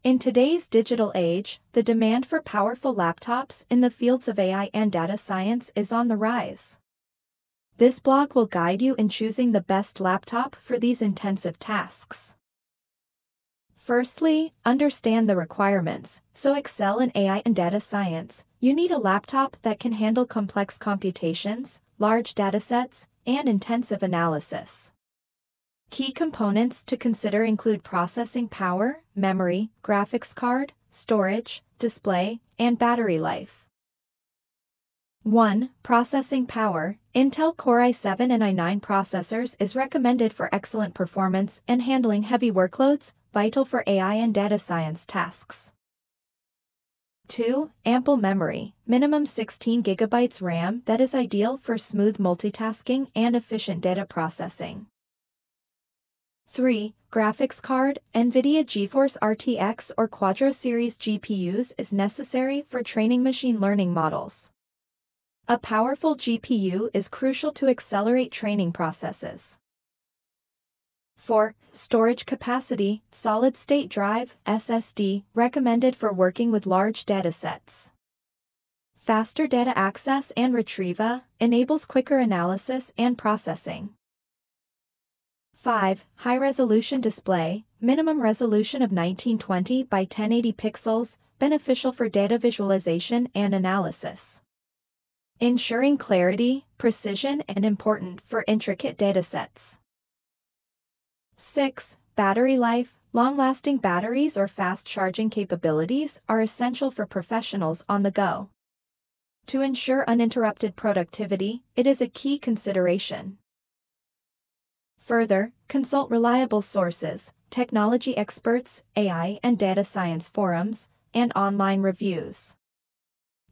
In today's digital age, the demand for powerful laptops in the fields of AI and data science is on the rise. This blog will guide you in choosing the best laptop for these intensive tasks. Firstly, understand the requirements. So excel in AI and data science, you need a laptop that can handle complex computations, large datasets, and intensive analysis. Key components to consider include processing power, memory, graphics card, storage, display, and battery life. 1. Processing power. Intel Core i7 and i9 processors is recommended for excellent performance and handling heavy workloads, vital for AI and data science tasks. 2. Ample memory. Minimum 16 GB RAM that is ideal for smooth multitasking and efficient data processing. 3. Graphics card. Nvidia GeForce RTX or Quadro series GPUs is necessary for training machine learning models. A powerful GPU is crucial to accelerate training processes. 4. Storage capacity. Solid-state drive (SSD) recommended for working with large datasets. Faster data access and retrieval enables quicker analysis and processing. 5. High-resolution display. Minimum resolution of 1920 by 1080 pixels, beneficial for data visualization and analysis. Ensuring clarity, precision, and important for intricate datasets. 6. Battery life. Long-lasting batteries or fast charging capabilities are essential for professionals on the go. To ensure uninterrupted productivity, it is a key consideration. Further, consult reliable sources, technology experts, AI and data science forums, and online reviews.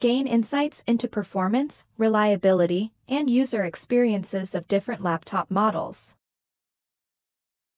Gain insights into performance, reliability, and user experiences of different laptop models.